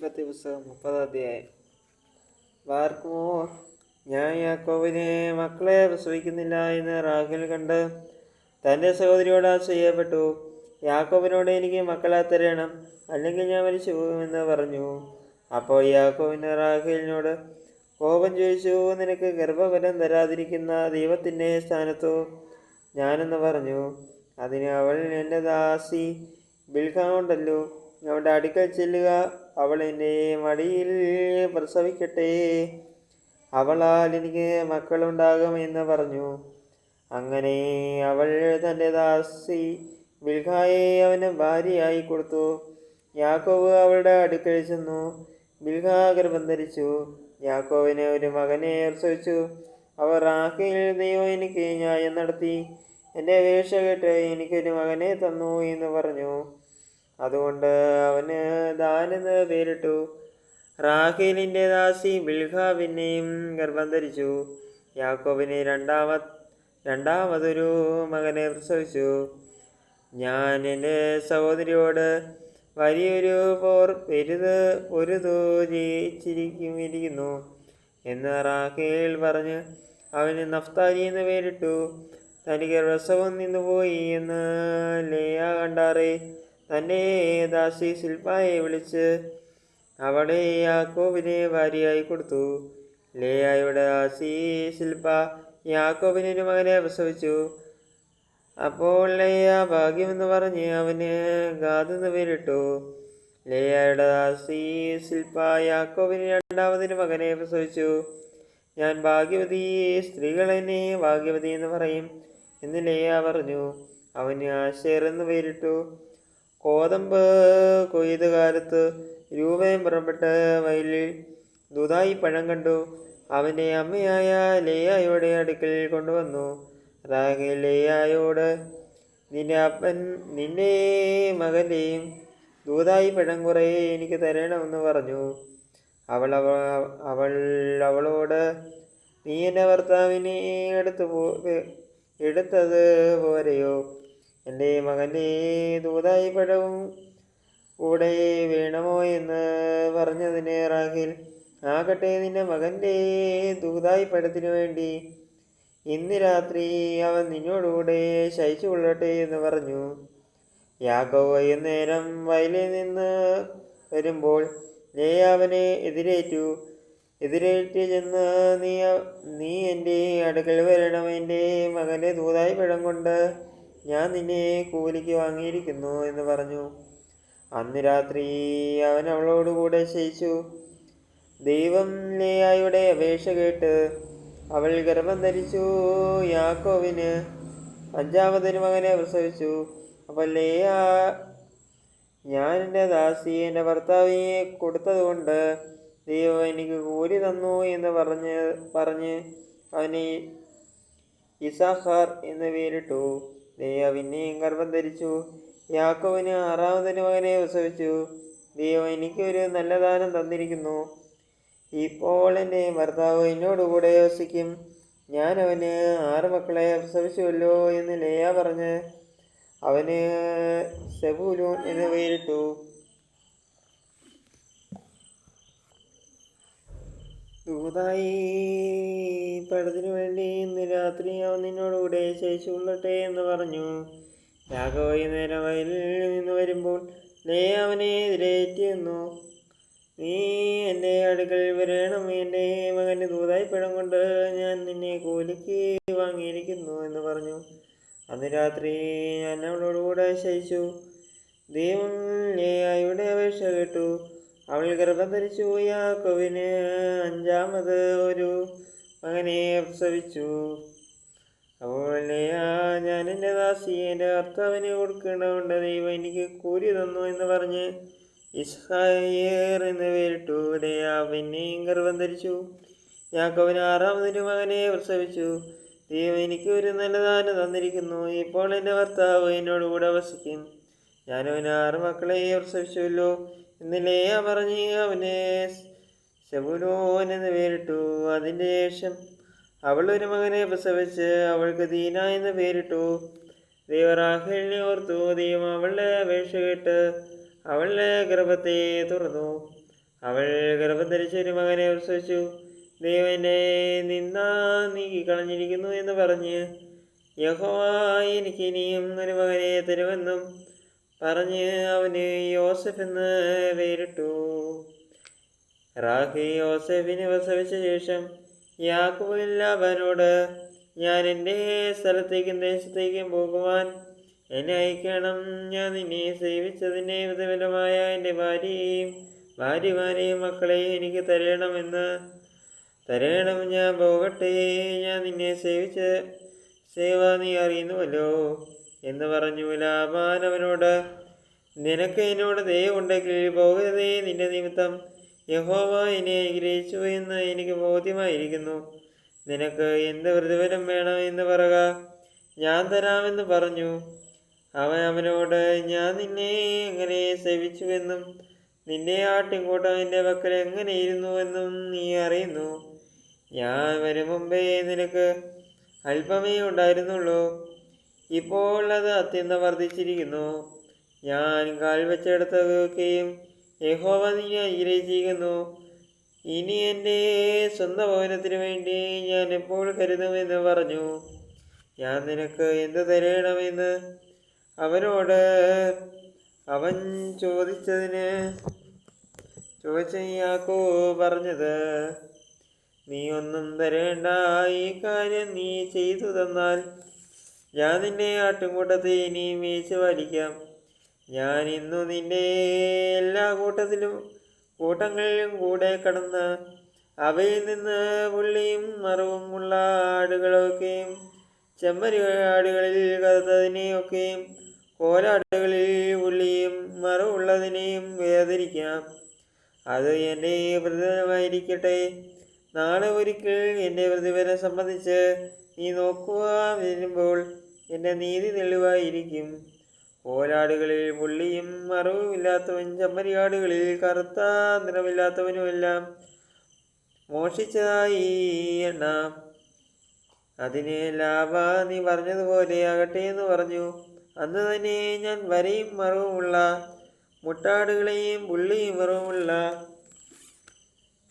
ഉൽപ്പത്തി പുസ്തകം 30 അധ്യായം. വാർക്കുമോ, ഞാൻ യാക്കോബിനെ മക്കളെ പ്രസവിക്കുന്നില്ല എന്ന് റാഹേൽ കണ്ട് തൻ്റെ സഹോദരിയോട് ചെയ്യപ്പെട്ടു. യാക്കോബിനോട് എനിക്ക് മക്കളെ തരണം, അല്ലെങ്കിൽ ഞാൻ മരിച്ചു പോകുമെന്ന് പറഞ്ഞു. അപ്പോൾ യാക്കോബിന് റാഹേലിനോട് കോപം ചോദിച്ചു, നിനക്ക് ഗർഭഫലം തരാതിരിക്കുന്ന ദൈവത്തിൻ്റെ സ്ഥാനത്തോ ഞാനെന്ന് പറഞ്ഞു. അതിന് അവൾ, എൻ്റെ ദാസി ബിൽഹാ ഉണ്ടല്ലോ, അവളുടെ അടുക്കൽ ചെല്ലുക, അവൾ എൻ്റെ മടിയിൽ പ്രസവിക്കട്ടെ, അവളാൽ എനിക്ക് മക്കളുണ്ടാകും എന്ന് പറഞ്ഞു. അങ്ങനെ അവൾ തൻ്റെ ദാസി ബിൽഹായെ അവന് ഭാര്യയായി കൊടുത്തു. യാക്കോബ് അവളുടെ അടുക്കൽ ചെന്നു. ബിൽഹാ ഗർഭം ധരിച്ചു, യാക്കോബിന് ഒരു മകനെ പ്രസവിച്ചു. അവർ റാഹേൽ, ദൈവം എനിക്ക് ന്യായം നടത്തി, എൻ്റെ അപേക്ഷ കേട്ട് എനിക്കൊരു മകനെ തന്നു എന്ന് പറഞ്ഞു. അതുകൊണ്ട് അവന് ദാൻ എന്ന് പേരിട്ടു. റാഹേലിൻ്റെ ദാസി ബിൽഹാ പിന്നെയും ഗർഭം ധരിച്ചു. യാക്കോബിന് രണ്ടാമതൊരു മകനെ പ്രസവിച്ചു. ഞാൻ എൻ്റെ സഹോദരിയോട് വലിയൊരു പോർ പൊരുതു ജയിച്ചിരിക്കുന്നു എന്ന് റാഹേൽ പറഞ്ഞ് അവന് നഫ്താലി എന്ന് പേരിട്ടു. തനിക്ക് പ്രസവം നിന്നുപോയി എന്ന് ലേയ കണ്ടാറേ തൻ്റെ ദാസി സിൽപ്പായെ വിളിച്ച് അവളെ യാക്കോബിനെ ഭാര്യയായി കൊടുത്തു. ലേയായുടെ ദാസി സിൽപ്പ യാക്കോബിനൊരു മകനെ പ്രസവിച്ചു. അപ്പോൾ ലേയ ഭാഗ്യമെന്ന് പറഞ്ഞ് അവന് ഗാദ് എന്ന് പേരിട്ടു. ലേയായുടെ ദാസി സിൽപ്പ യാക്കോബിന് രണ്ടാമതൊരു മകനെ പ്രസവിച്ചു. ഞാൻ ഭാഗ്യവതി, സ്ത്രീകൾ എന്നെ ഭാഗ്യവതി എന്ന് പറയും എന്ന് ലേയ പറഞ്ഞു. അവന് ആശേർ എന്ന് പേരിട്ടു. കോതമ്പ് കൊയ്ത കാലത്ത് രൂപയും പുറപ്പെട്ട് വയലിൽ ദുതായി പഴം കണ്ടു. അവൻ്റെ അമ്മയായ ലേയായോടെ അടുക്കൽ കൊണ്ടുവന്നു. റാഹേൽ ലേയായോട്, നിന്റെ അപ്പൻ നിന്റെ മകൻ്റെയും ദൂതായി പഴം കുറേ എനിക്ക് തരണമെന്ന് പറഞ്ഞു. അവൾ അവളോട്, നീ എൻ്റെ ഭർത്താവിനെ എടുത്തത് പോരെയോ? എൻ്റെ മകൻ്റെ ദൂതായി പഴവും കൂടെ വേണമോ എന്ന് പറഞ്ഞതിന് റാഹേൽ, ആകട്ടെ, നിന്റെ മകൻ്റെ ദൂതായി പഴത്തിനു വേണ്ടി ഇന്ന് രാത്രി അവൻ നിന്നോടുകൂടെ ശയിച്ചു കൊള്ളട്ടെ എന്ന് പറഞ്ഞു. യാക്കോബ് വൈകുന്നേരം വയലിൽ നിന്ന് വരുമ്പോൾ ലേയ അവനെ എതിരേറ്റ് ചെന്ന്, നീ എൻ്റെ അടുക്കൽ വരണം, എൻ്റെ മകൻ്റെ ദൂതായി പഴം കൊണ്ട് ഞാൻ നിന്നെ കൂലിക്ക് വാങ്ങിയിരിക്കുന്നു എന്ന് പറഞ്ഞു. അന്ന് രാത്രി അവൻ അവളോടുകൂടെ ശയിച്ചു. ദൈവം ലേയായുടെ അപേക്ഷ കേട്ട് അവൾ ഗർഭം ധരിച്ചു. യാക്കോബിന് അഞ്ചാമതൊരു മകനെ പ്രസവിച്ചു. അപ്പോൾ ലേയ, ഞാൻ എൻ്റെ ദാസി എൻ്റെ ഭർത്താവിനെ കൊടുത്തതുകൊണ്ട് ദൈവം എനിക്ക് കൂലി തന്നു എന്ന് പറഞ്ഞ് അവനെ ഇസാഖാർ എന്ന് പേരിട്ടു. ലേയ പിന്നെയും ഗർഭം ധരിച്ചു. യാക്കോബിന് ആറാമതൊരു മകനെ പ്രസവിച്ചു. ദൈവം എനിക്കൊരു നല്ല ദാനം തന്നിരിക്കുന്നു, ഇപ്പോൾ എൻ്റെ ഭർത്താവ് എന്നോടുകൂടെ വസിക്കും, ഞാൻ അവന് 6 മക്കളെ പ്രസവിച്ചുവല്ലോ എന്ന് ലേയ പറഞ്ഞ് അവന് സെബൂലൂൻ എന്ന് പേരിട്ടു. ദൂതായി പഴത്തിനു വേണ്ടി ഇന്ന് രാത്രി അവൻ നിന്നോടുകൂടെ ശയിച്ചു കൊള്ളട്ടെ എന്ന് പറഞ്ഞു. യാക്കോബ് വൈകുന്നേരം വയലിൽ നിന്ന് വരുമ്പോൾ ലേയ അവനെ എതിരേറ്റ് ചെന്നു. നീ എൻ്റെ അടുക്കൽ വരണം, എൻ്റെ മകൻ്റെ ദൂതായി പഴം കൊണ്ട് ഞാൻ നിന്നെ കൂലിക്ക് വാങ്ങിയിരിക്കുന്നു എന്ന് പറഞ്ഞു. അന്ന് രാത്രി ഞാൻ അവളോടുകൂടെ ശയിച്ചു. ദൈവം ലേയായുടെ അപേക്ഷ കേട്ടു. അവൾ ഗർഭം ധരിച്ചു. യാക്കോബിന് അഞ്ചാമത് ഒരു മകനെ പ്രസവിച്ചു. അപ്പോൾ ലേയ, ഞാൻ എൻ്റെ ദാസി എൻ്റെ ഭർത്താവിനെ കൊടുക്കേണ്ടതുകൊണ്ട് ദൈവം എനിക്ക് കൂലി തന്നു എന്ന് പറഞ്ഞ് ഇസ്ഹായേർ എന്ന് പേരിട്ടു. ലേയ പിന്നെയും ഗർഭം ധരിച്ചു. യാക്കോബിന് ആറാമതൊരു മകനെ പ്രസവിച്ചു. ദൈവം എനിക്ക് ഒരു നല്ല ദാനം തന്നിരിക്കുന്നു, ഇപ്പോൾ എൻ്റെ ഭർത്താവ് എന്നോടുകൂടെ വസിക്കും, ഞാൻ അവന് 6 മക്കളെ പ്രസവിച്ചുവല്ലോ എന്ന് ലേയ പറഞ്ഞ് അവന് സെബൂലൂൻ എന്ന് പേരിട്ടു. അതിൻ്റെ ശേഷം അവൾ ഒരു മകനെ പ്രസവിച്ച് അവൾക്ക് ദീന എന്ന് പേരിട്ടു. ദൈവം റാഹേലിനെ ഓർത്തു. ദൈവം അവളുടെ അപേക്ഷ കേട്ട് അവളുടെ ഗർഭത്തെ തുറന്നു. അവൾ ഗർഭം ധരിച്ച ഒരു മകനെ പ്രസവിച്ചു. ദൈവം എന്നെ നിന്നാ നീക്കിക്കളഞ്ഞിരിക്കുന്നു എന്ന് പറഞ്ഞ് യഹോവ എനിക്ക് ഇനിയും ഒരു മകനെ തരുമെന്നും പറഞ്ഞ് അവന് യോസഫ് എന്ന് പേരിട്ടു. റാഹേൽ യോസേഫിനെ പ്രസവിച്ച ശേഷം യാക്കോബ് ലാബാനോട്, ഞാൻ എൻ്റെ സ്ഥലത്തേക്കും ദേശത്തേക്കും പോകുവാൻ എന്നെ അയക്കണം. ഞാൻ നിന്നെ സേവിച്ചതിൻ്റെ പ്രതിഫലമായ എൻ്റെ ഭാര്യമാരെയും മക്കളെയും എനിക്ക് തരേണം. ഞാൻ പോകട്ടെ. ഞാൻ നിന്നെ സേവ നീ അറിയുന്നുവല്ലോ എന്ന് പറഞ്ഞു. ലാബാൻ അവനോട്, നിനക്ക് എന്നോട് ദയവുണ്ടെങ്കിൽ പോകരുതേ. നിന്റെ നിമിത്തം യഹോവ എന്നെ അനുഗ്രഹിച്ചു എന്ന് എനിക്ക് ബോധ്യമായിരിക്കുന്നു. നിനക്ക് എന്ത് പ്രതിഫലം വേണം എന്ന് പറയുക, ഞാൻ തരാമെന്ന് പറഞ്ഞു. അവൻ അവനോട്, ഞാൻ നിന്നെ എങ്ങനെ സേവിച്ചുവെന്നും നിന്റെ ആട്ടിൻകൂട്ടം എൻ്റെ പക്കൽ എങ്ങനെയിരുന്നുവെന്നും നീ അറിയുന്നു. ഞാൻ വരും മുമ്പേ നിനക്ക് അല്പമേ ഉണ്ടായിരുന്നുള്ളൂ. ഇപ്പോൾ അത് അത്യന്തം വർദ്ധിച്ചിരിക്കുന്നു. ഞാൻ കാൽ വെച്ചെടുത്തൊക്കെയും യഹോവ നിന്നെ അനുഗ്രഹിച്ചിരിക്കുന്നു. ഇനി എൻ്റെ സ്വന്തം ഭവനത്തിനു വേണ്ടി ഞാൻ എപ്പോൾ കരുതുമെന്ന് പറഞ്ഞു. ഞാൻ നിനക്ക് എന്ത് തരണമെന്ന് അവനോട് അവൻ ചോദിച്ചതിന് യാക്കോബ് പറഞ്ഞത്, നീ ഒന്നും തരേണ്ട. ഈ കാര്യം നീ ചെയ്തു തന്നാൽ ഞാൻ നിന്നെ ആട്ടിൻകൂട്ടത്തെ ഇനി മേയിച്ച് വലിക്കാം. ഞാൻ ഇന്നു നിന്റെ എല്ലാ കൂട്ടങ്ങളിലും കൂടെ കടന്ന് അവയിൽ നിന്ന് പുള്ളിയും മറവും ഉള്ള ആടുകളൊക്കെയും ചെമ്മരിയാടുകളിൽ കറുത്തതിനെയൊക്കെയും കോലാടുകളിൽ പുള്ളിയും മറവുള്ളതിനെയും വേർതിരിക്കാം. അത് എൻ്റെ പ്രതിഫലമായിരിക്കട്ടെ. നാളെ ഒരിക്കൽ എൻ്റെ പ്രതിഫലം സംബന്ധിച്ച് നീ നോക്കുവാൻ വരുമ്പോൾ എൻ്റെ നീതി തെളിവായിരിക്കും. കോലാടുകളിൽ പുള്ളിയും മറവുമില്ലാത്തവൻ ചെമ്മരിയാടുകളിൽ കറുത്ത നിറമില്ലാത്തവനുമെല്ലാം മോഷ്ടിച്ചതായി എണ്ണാം. അതിന് ലാബാൻ, നീ പറഞ്ഞതുപോലെ ആകട്ടെ എന്ന് പറഞ്ഞു. അന്ന് തന്നെ ഞാൻ വരയും മറവുമുള്ള മുട്ടാടുകളെയും പുള്ളിയും മറവുമുള്ള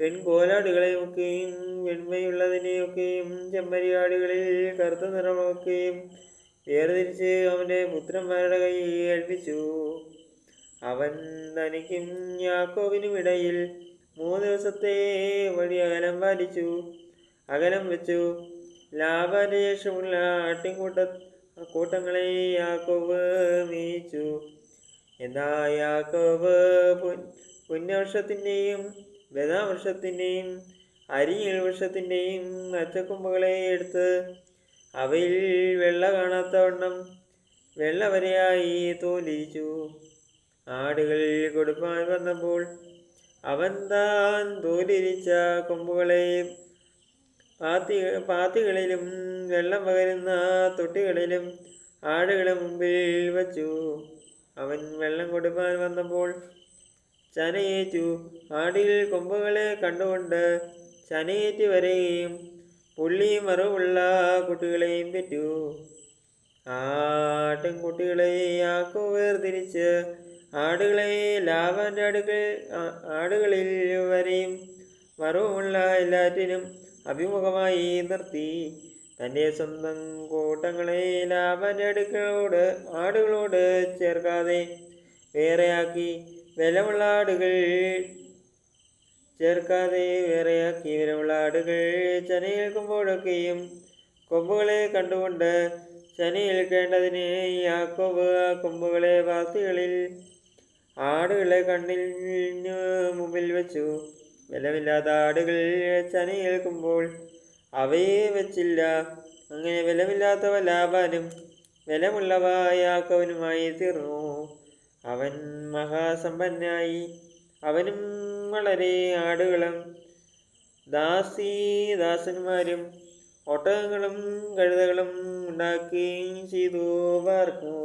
പെൺകോലാടുകളെയൊക്കെയും വെണ്മയുള്ളതിനെയൊക്കെയും ചെമ്മരിയാടുകളിൽ കറുത്ത നിറമൊക്കെയും വേർതിരിച്ച് അവൻ്റെ പുത്രന്മാരുടെ കയ്യിൽ ഏൽപ്പിച്ചു. അവൻ തനിക്കും യാക്കോബിനും ഇടയിൽ 3 ദിവസത്തെ വഴി അകലം വെച്ചു. ലാബാന്റെ ശേഷമുള്ള കൂട്ടങ്ങളെ യാക്കോബ് മേയിച്ചു. എന്നാൽ യാക്കോബ് പുന്നവൃക്ഷത്തിൻ്റെയും ബദാവൃക്ഷത്തിൻ്റെയും അരിഞ്ഞിൽ വൃക്ഷത്തിൻ്റെയും അച്ചക്കൊമ്പുകളെ എടുത്ത് അവയിൽ വെള്ള കാണാത്തവണ്ണം വെള്ളവരെയായി തോലിരിച്ചു. ആടുകൾ കൊടുപ്പാൻ വന്നപ്പോൾ അവൻ താൻ തോലിരിച്ച കൊമ്പുകളെ പാത്തികളിലും വെള്ളം പകരുന്ന തൊട്ടികളിലും ആടുകളെ മുമ്പിൽ വച്ചു. അവൻ വെള്ളം കൊടുപ്പാൻ വന്നപ്പോൾ ചനയേറ്റു. ആടിൽ കൊമ്പുകളെ കണ്ടുകൊണ്ട് ചനയേറ്റ് വരികയും പുള്ളിയും മറവുള്ള കുട്ടികളെയും പെറ്റു. ആട്ടിൻകുട്ടികളെ യാക്കോബ് വേർതിരിച്ച് ആടുകളെ ലാബാന്റെ ആടുകളിൽ വരെയും മറവുമുള്ള എല്ലാറ്റിനും അഭിമുഖമായി നിർത്തി. തൻ്റെ സ്വന്തം കൂട്ടങ്ങളെ ലാബാന്റെ ആടുകളോട് ചേർക്കാതെ വേറെയാക്കി വിലമുള്ള ആടുകൾ ചനയേൽക്കുമ്പോഴൊക്കെയും കൊമ്പുകളെ കണ്ടുകൊണ്ട് ചനയേൽക്കേണ്ടതിന് യാക്കോബ് ആ കൊമ്പുകളെ പാത്തികളിൽ ആടുകളെ കണ്ണിന് മുമ്പിൽ വെച്ചു. വിലമില്ലാത്ത ആടുകൾ ചനയേൽക്കുമ്പോൾ അവയെ വെച്ചില്ല. അങ്ങനെ വിലമില്ലാത്തവ ലാബാനും വിലമുള്ളവ യാക്കോബിനുമായി തീർന്നു. അവൻ മഹാസമ്പന്നായി. അവനും വളരെ ആടുകളും ദാസന്മാരും ഒട്ടകങ്ങളും കഴുതകളും ഉണ്ടാക്കുകയും ചെയ്തു. പാർക്കുന്നു.